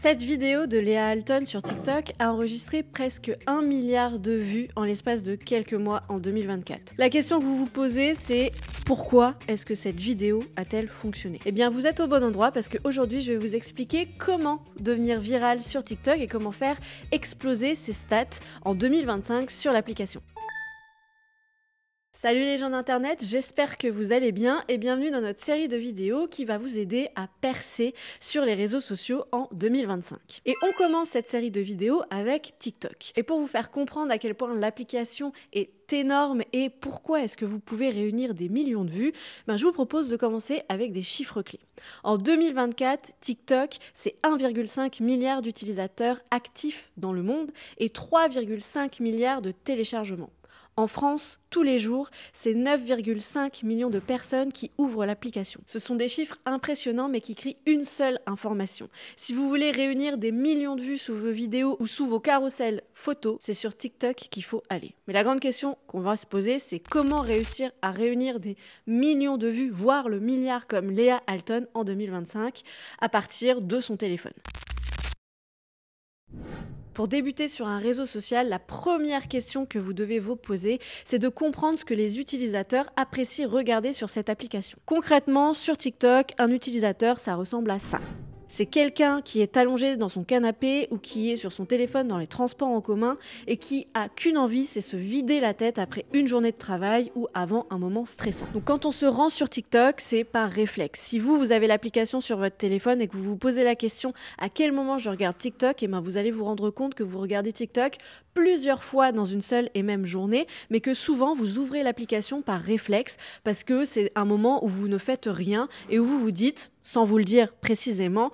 Cette vidéo de Léa Alton sur TikTok a enregistré presque 1 milliard de vues en l'espace de quelques mois en 2024. La question que vous vous posez, c'est pourquoi est-ce que cette vidéo a-t-elle fonctionné? Eh bien, vous êtes au bon endroit parce qu'aujourd'hui, je vais vous expliquer comment devenir viral sur TikTok et comment faire exploser ses stats en 2025 sur l'application. Salut les gens d'internet, j'espère que vous allez bien et bienvenue dans notre série de vidéos qui va vous aider à percer sur les réseaux sociaux en 2025. Et on commence cette série de vidéos avec TikTok. Et pour vous faire comprendre à quel point l'application est énorme et pourquoi est-ce que vous pouvez réunir des millions de vues, je vous propose de commencer avec des chiffres clés. En 2024, TikTok, c'est 1,5 milliard d'utilisateurs actifs dans le monde et 3,5 milliards de téléchargements. En France, tous les jours, c'est 9,5 millions de personnes qui ouvrent l'application. Ce sont des chiffres impressionnants mais qui crient une seule information. Si vous voulez réunir des millions de vues sous vos vidéos ou sous vos carousels photos, c'est sur TikTok qu'il faut aller. Mais la grande question qu'on va se poser, c'est comment réussir à réunir des millions de vues, voire le milliard comme Léa Alton en 2025, à partir de son téléphone. Pour débuter sur un réseau social, la première question que vous devez vous poser, c'est de comprendre ce que les utilisateurs apprécient regarder sur cette application. Concrètement, sur TikTok, un utilisateur, ça ressemble à ça. C'est quelqu'un qui est allongé dans son canapé ou qui est sur son téléphone dans les transports en commun et qui a qu'une envie, c'est se vider la tête après une journée de travail ou avant un moment stressant. Donc quand on se rend sur TikTok, c'est par réflexe. Si vous avez l'application sur votre téléphone et que vous vous posez la question à quel moment je regarde TikTok, vous allez vous rendre compte que vous regardez TikTok plusieurs fois dans une seule et même journée, mais que souvent vous ouvrez l'application par réflexe parce que c'est un moment où vous ne faites rien et où vous vous dites, sans vous le dire précisément,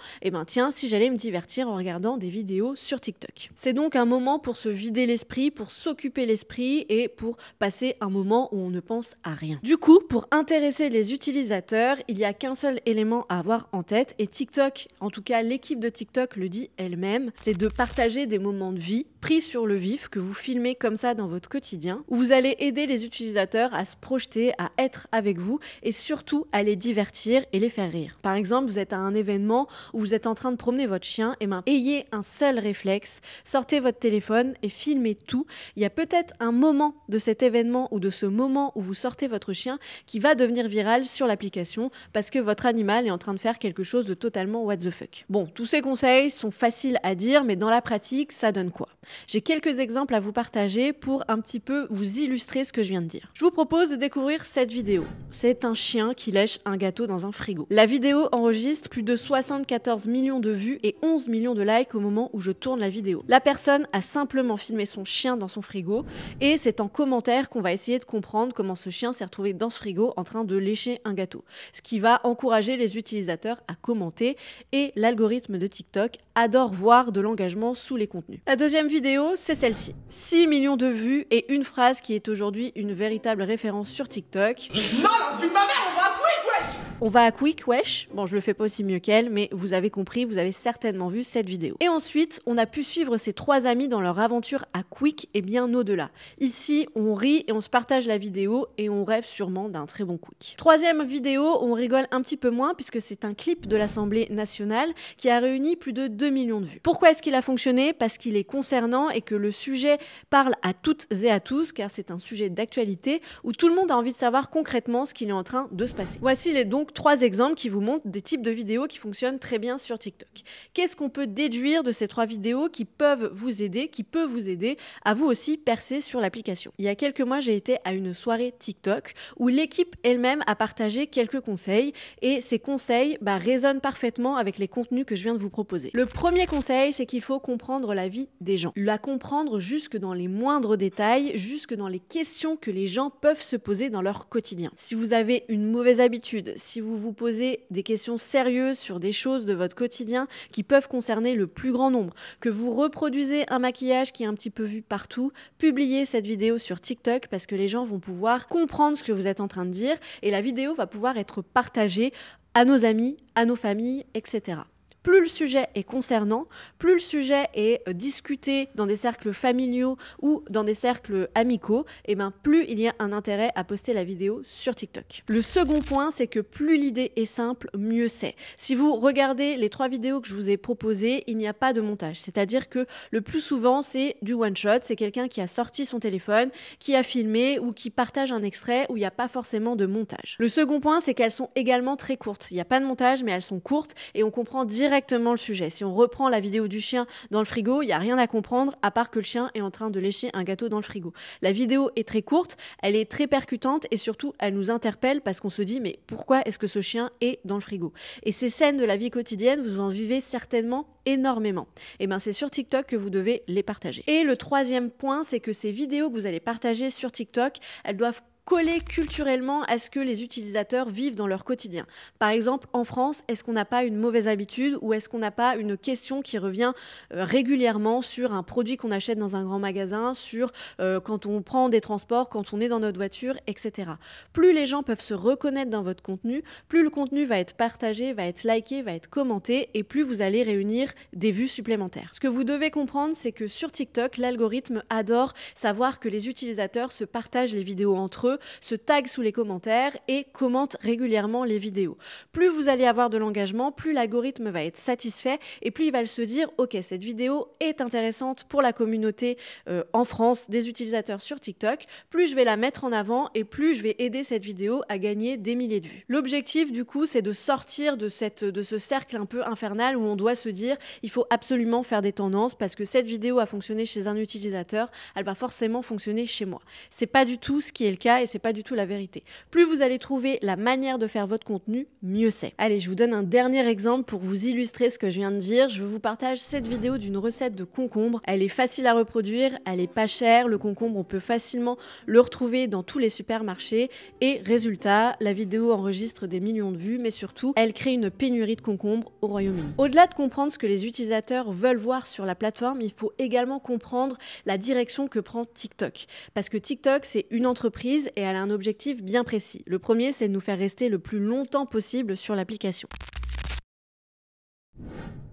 tiens, si j'allais me divertir en regardant des vidéos sur TikTok. C'est donc un moment pour se vider l'esprit, pour s'occuper l'esprit et pour passer un moment où on ne pense à rien. Du coup, pour intéresser les utilisateurs, il n'y a qu'un seul élément à avoir en tête et TikTok, en tout cas l'équipe de TikTok le dit elle-même, c'est de partager des moments de vie pris sur le vif que vous filmez comme ça dans votre quotidien, où vous allez aider les utilisateurs à se projeter, à être avec vous et surtout à les divertir et les faire rire. Par exemple, vous êtes à un événement où vous êtes en train de promener votre chien, ayez un seul réflexe, sortez votre téléphone et filmez tout. Il y a peut-être un moment de cet événement ou de ce moment où vous sortez votre chien qui va devenir viral sur l'application parce que votre animal est en train de faire quelque chose de totalement what the fuck. Bon, tous ces conseils sont faciles à dire, mais dans la pratique, ça donne quoi? J'ai quelques exemples à vous partager pour un petit peu vous illustrer ce que je viens de dire. Je vous propose de découvrir cette vidéo. C'est un chien qui lèche un gâteau dans un frigo. La vidéo enregistre plus de 74 millions de vues et 11 millions de likes au moment où je tourne la vidéo. La personne a simplement filmé son chien dans son frigo et c'est en commentaire qu'on va essayer de comprendre comment ce chien s'est retrouvé dans ce frigo en train de lécher un gâteau. Ce qui va encourager les utilisateurs à commenter et l'algorithme de TikTok adore voir de l'engagement sous les contenus. La deuxième vidéo, c'est celle-ci. 6 millions de vues et une phrase qui est aujourd'hui une véritable référence sur TikTok. Non, la vie de ma mère, on va à Quick, wesh! On va à Quick, wesh. Bon, je le fais pas aussi mieux qu'elle, mais vous avez compris, vous avez certainement vu cette vidéo. Et ensuite, on a pu suivre ces trois amis dans leur aventure à Quick et bien au-delà. Ici, on rit et on se partage la vidéo et on rêve sûrement d'un très bon Quick. Troisième vidéo, on rigole un petit peu moins puisque c'est un clip de l'Assemblée nationale qui a réuni plus de 2 millions de vues. Pourquoi est-ce qu'il a fonctionné? Parce qu'il est concernant et que le sujet parle à toutes et à tous, car c'est un sujet d'actualité où tout le monde a envie de savoir concrètement ce qu'il est en train de se passer. Voici donc 3 exemples qui vous montrent des types de vidéos qui fonctionnent très bien sur TikTok. Qu'est-ce qu'on peut déduire de ces 3 vidéos qui peuvent vous aider, qui peut vous aider à vous aussi percer sur l'application? Il y a quelques mois, j'ai été à une soirée TikTok où l'équipe elle-même a partagé quelques conseils et ces conseils résonnent parfaitement avec les contenus que je viens de vous proposer. Le premier conseil, c'est qu'il faut comprendre la vie des gens. La comprendre jusque dans les moindres détails, jusque dans les questions que les gens peuvent se poser dans leur quotidien. Si vous avez une mauvaise habitude, si vous vous posez des questions sérieuses sur des choses de votre quotidien qui peuvent concerner le plus grand nombre, que vous reproduisez un maquillage qui est un petit peu vu partout, publiez cette vidéo sur TikTok parce que les gens vont pouvoir comprendre ce que vous êtes en train de dire et la vidéo va pouvoir être partagée à nos amis, à nos familles, etc. plus le sujet est concernant, plus le sujet est discuté dans des cercles familiaux ou dans des cercles amicaux, et ben plus il y a un intérêt à poster la vidéo sur TikTok. Le second point, c'est que plus l'idée est simple, mieux c'est. Si vous regardez les 3 vidéos que je vous ai proposées, il n'y a pas de montage. C'est-à-dire que le plus souvent, c'est du one-shot. C'est quelqu'un qui a sorti son téléphone, qui a filmé ou qui partage un extrait où il n'y a pas forcément de montage. Le second point, c'est qu'elles sont également très courtes. Il n'y a pas de montage, mais elles sont courtes et on comprend directement le sujet. Si on reprend la vidéo du chien dans le frigo, il n'y a rien à comprendre à part que le chien est en train de lécher un gâteau dans le frigo. La vidéo est très courte, elle est très percutante et surtout, elle nous interpelle parce qu'on se dit mais pourquoi est-ce que ce chien est dans le frigo? Et ces scènes de la vie quotidienne, vous en vivez certainement énormément. Et bien c'est sur TikTok que vous devez les partager. Et le troisième point, c'est que ces vidéos que vous allez partager sur TikTok, elles doivent coller culturellement à ce que les utilisateurs vivent dans leur quotidien. Par exemple, en France, est-ce qu'on n'a pas une mauvaise habitude ou est-ce qu'on n'a pas une question qui revient régulièrement sur un produit qu'on achète dans un grand magasin, sur quand on prend des transports, quand on est dans notre voiture, etc. Plus les gens peuvent se reconnaître dans votre contenu, plus le contenu va être partagé, va être liké, va être commenté et plus vous allez réunir des vues supplémentaires. Ce que vous devez comprendre, c'est que sur TikTok, l'algorithme adore savoir que les utilisateurs se partagent les vidéos entre eux, se taguent sous les commentaires et commentent régulièrement les vidéos. Plus vous allez avoir de l'engagement, plus l'algorithme va être satisfait et plus il va se dire « Ok, cette vidéo est intéressante pour la communauté en France des utilisateurs sur TikTok, plus je vais la mettre en avant et plus je vais aider cette vidéo à gagner des milliers de vues. » L'objectif du coup, c'est de sortir de ce cercle un peu infernal où on doit se dire « Il faut absolument faire des tendances parce que cette vidéo a fonctionné chez un utilisateur, elle va forcément fonctionner chez moi. » C'est pas du tout ce qui est le cas et c'est pas du tout la vérité. Plus vous allez trouver la manière de faire votre contenu, mieux c'est. Allez, je vous donne un dernier exemple pour vous illustrer ce que je viens de dire. Je vous partage cette vidéo d'une recette de concombre. Elle est facile à reproduire, elle est pas chère. Le concombre, on peut facilement le retrouver dans tous les supermarchés. Et résultat, la vidéo enregistre des millions de vues, mais surtout, elle crée une pénurie de concombres au Royaume-Uni. Au-delà de comprendre ce que les utilisateurs veulent voir sur la plateforme, il faut également comprendre la direction que prend TikTok. Parce que TikTok, c'est une entreprise et elle a un objectif bien précis. Le premier, c'est de nous faire rester le plus longtemps possible sur l'application.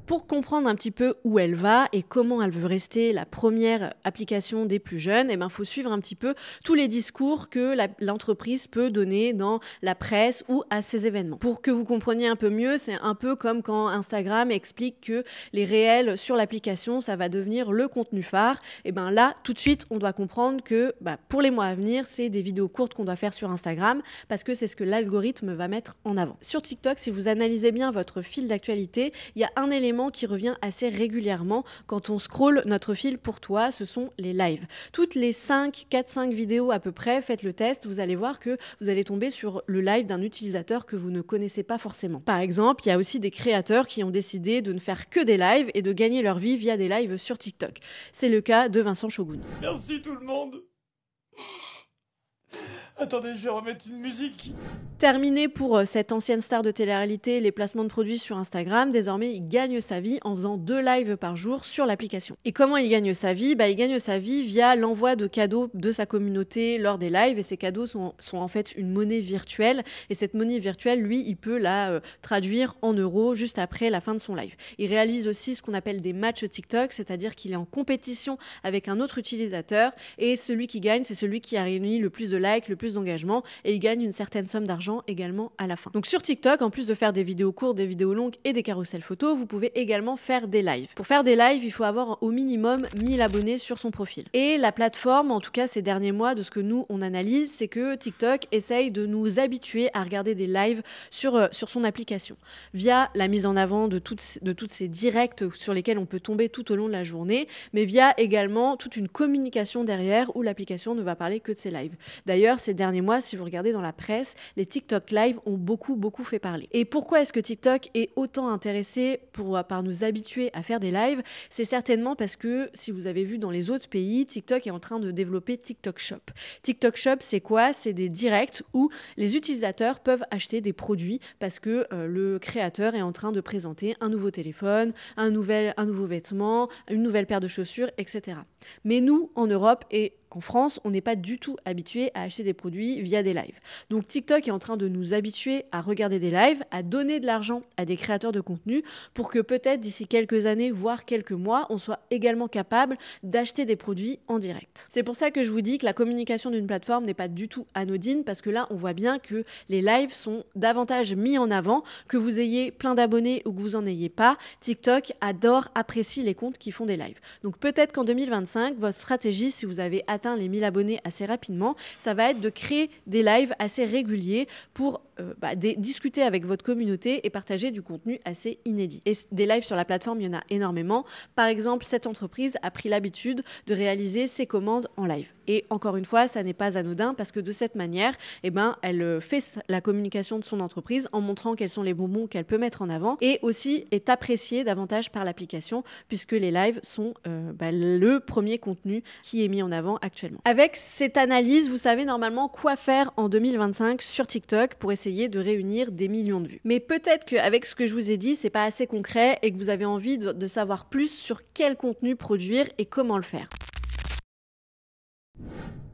Pour comprendre un petit peu où elle va et comment elle veut rester la première application des plus jeunes, il faut suivre un petit peu tous les discours que l'entreprise peut donner dans la presse ou à ses événements. Pour que vous compreniez un peu mieux, c'est un peu comme quand Instagram explique que les réels sur l'application, ça va devenir le contenu phare. Et là, tout de suite, on doit comprendre que pour les mois à venir, c'est des vidéos courtes qu'on doit faire sur Instagram parce que c'est ce que l'algorithme va mettre en avant. Sur TikTok, si vous analysez bien votre fil d'actualité, il y a un élément qui revient assez régulièrement quand on scrolle notre fil pour toi, ce sont les lives. Toutes les 4-5 vidéos à peu près, faites le test, vous allez voir que vous allez tomber sur le live d'un utilisateur que vous ne connaissez pas forcément. Par exemple, il y a aussi des créateurs qui ont décidé de ne faire que des lives et de gagner leur vie via des lives sur TikTok. C'est le cas de Vincent Shogun. Merci tout le monde. Attendez, je vais remettre une musique. Terminé pour cette ancienne star de télé-réalité, les placements de produits sur Instagram. Désormais, il gagne sa vie en faisant 2 lives par jour sur l'application. Et comment il gagne sa vie? Il gagne sa vie via l'envoi de cadeaux de sa communauté lors des lives. Et ces cadeaux sont en fait une monnaie virtuelle. Et cette monnaie virtuelle, lui, il peut la traduire en euros juste après la fin de son live. Il réalise aussi ce qu'on appelle des matchs TikTok, c'est-à-dire qu'il est en compétition avec un autre utilisateur. Et celui qui gagne, c'est celui qui a réuni le plus de likes, le plus d'engagement. Et il gagne une certaine somme d'argent également à la fin. Donc sur TikTok, en plus de faire des vidéos courtes, des vidéos longues et des carousels photos, vous pouvez également faire des lives. Pour faire des lives, il faut avoir au minimum 1000 abonnés sur son profil. Et la plateforme, en tout cas ces derniers mois, de ce que nous on analyse, c'est que TikTok essaye de nous habituer à regarder des lives sur son application, via la mise en avant de toutes ces directs sur lesquels on peut tomber tout au long de la journée, mais via également toute une communication derrière où l'application ne va parler que de ses lives. D'ailleurs, ces derniers mois, si vous regardez dans la presse, les TikTok Live ont beaucoup fait parler. Et pourquoi est-ce que TikTok est autant intéressé par nous habituer à faire des lives? C'est certainement parce que, si vous avez vu dans les autres pays, TikTok est en train de développer TikTok Shop. TikTok Shop, c'est quoi? C'est des directs où les utilisateurs peuvent acheter des produits parce que le créateur est en train de présenter un nouveau téléphone, un nouveau vêtement, une nouvelle paire de chaussures, etc. Mais nous, en Europe et en France, on n'est pas du tout habitué à acheter des produits via des lives. Donc TikTok est en train de nous habituer à regarder des lives, à donner de l'argent à des créateurs de contenu pour que peut-être d'ici quelques années, voire quelques mois, on soit également capable d'acheter des produits en direct. C'est pour ça que je vous dis que la communication d'une plateforme n'est pas du tout anodine, parce que là, on voit bien que les lives sont davantage mis en avant, que vous ayez plein d'abonnés ou que vous en ayez pas. TikTok apprécie les comptes qui font des lives. Donc peut-être qu'en 2025, votre stratégie, si vous avez atteint les 1000 abonnés assez rapidement, ça va être de créer des lives assez réguliers pour discuter avec votre communauté et partager du contenu assez inédit. Et des lives sur la plateforme, il y en a énormément. Par exemple, cette entreprise a pris l'habitude de réaliser ses commandes en live. Et encore une fois, ça n'est pas anodin parce que de cette manière, elle fait la communication de son entreprise en montrant quels sont les bonbons qu'elle peut mettre en avant et aussi est appréciée davantage par l'application puisque les lives sont le premier contenu qui est mis en avant actuellement. Avec cette analyse, vous savez normalement quoi faire en 2025 sur TikTok pour essayer de réunir des millions de vues. Mais peut-être qu'avec ce que je vous ai dit, c'est pas assez concret et que vous avez envie de savoir plus sur quel contenu produire et comment le faire.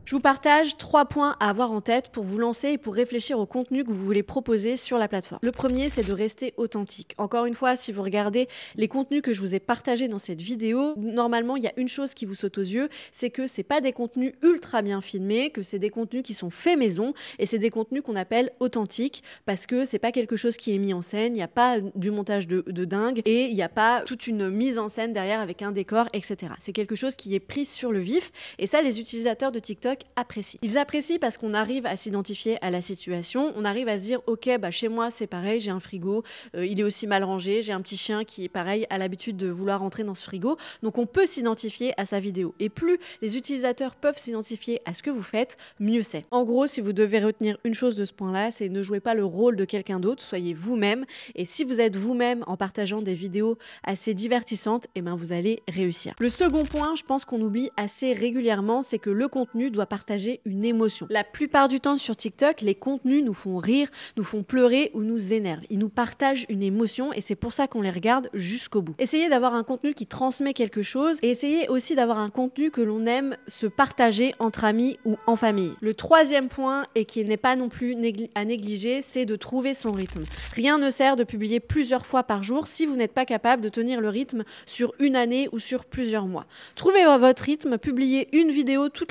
Je vous partage 3 points à avoir en tête pour vous lancer et pour réfléchir au contenu que vous voulez proposer sur la plateforme. Le premier, c'est de rester authentique. Encore une fois, si vous regardez les contenus que je vous ai partagés dans cette vidéo, normalement, il y a une chose qui vous saute aux yeux, c'est que c'est pas des contenus ultra bien filmés, que c'est des contenus qui sont faits maison et c'est des contenus qu'on appelle authentiques parce que c'est pas quelque chose qui est mis en scène, il n'y a pas du montage de dingue et il n'y a pas toute une mise en scène derrière avec un décor, etc. C'est quelque chose qui est pris sur le vif et ça, les utilisateurs de TikTok apprécient. Ils apprécient parce qu'on arrive à s'identifier à la situation, on arrive à se dire ok, chez moi c'est pareil, j'ai un frigo, il est aussi mal rangé, j'ai un petit chien qui est pareil, a l'habitude de vouloir rentrer dans ce frigo, donc on peut s'identifier à sa vidéo. Et plus les utilisateurs peuvent s'identifier à ce que vous faites, mieux c'est. En gros, si vous devez retenir une chose de ce point-là, c'est ne jouez pas le rôle de quelqu'un d'autre, soyez vous-même, et si vous êtes vous-même en partageant des vidéos assez divertissantes, vous allez réussir. Le second point, je pense qu'on oublie assez régulièrement, c'est que le contenu doit partager une émotion. La plupart du temps sur TikTok, les contenus nous font rire, nous font pleurer ou nous énervent. Ils nous partagent une émotion et c'est pour ça qu'on les regarde jusqu'au bout. Essayez d'avoir un contenu qui transmet quelque chose et essayez aussi d'avoir un contenu que l'on aime se partager entre amis ou en famille. Le troisième point, et qui n'est pas non plus à négliger, c'est de trouver son rythme. Rien ne sert de publier plusieurs fois par jour si vous n'êtes pas capable de tenir le rythme sur une année ou sur plusieurs mois. Trouvez votre rythme, publiez une vidéo tous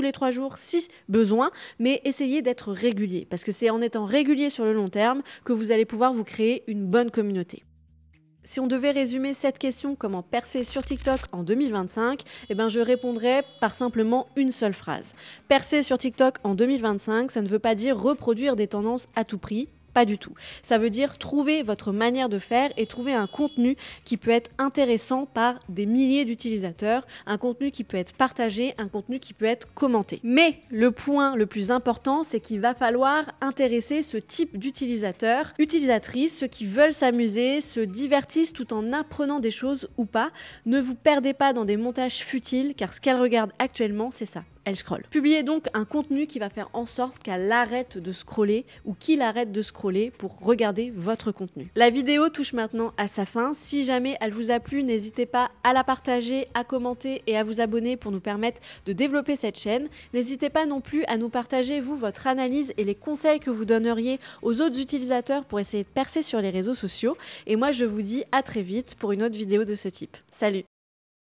les 3 jours si besoin, mais essayez d'être régulier parce que c'est en étant régulier sur le long terme que vous allez pouvoir vous créer une bonne communauté. Si on devait résumer cette question, comment percer sur TikTok en 2025, je répondrais par simplement une seule phrase. Percer sur TikTok en 2025, ça ne veut pas dire reproduire des tendances à tout prix. Pas du tout. Ça veut dire trouver votre manière de faire et trouver un contenu qui peut être intéressant par des milliers d'utilisateurs, un contenu qui peut être partagé, un contenu qui peut être commenté. Mais le point le plus important, c'est qu'il va falloir intéresser ce type d'utilisateurs, utilisatrices, ceux qui veulent s'amuser, se divertissent tout en apprenant des choses ou pas. Ne vous perdez pas dans des montages futiles, car ce qu'elles regardent actuellement, c'est ça. Elle scrolle. Publiez donc un contenu qui va faire en sorte qu'elle arrête de scroller ou qu'il arrête de scroller pour regarder votre contenu. La vidéo touche maintenant à sa fin. Si jamais elle vous a plu, n'hésitez pas à la partager, à commenter et à vous abonner pour nous permettre de développer cette chaîne. N'hésitez pas non plus à nous partager, vous, votre analyse et les conseils que vous donneriez aux autres utilisateurs pour essayer de percer sur les réseaux sociaux. Et moi, je vous dis à très vite pour une autre vidéo de ce type. Salut!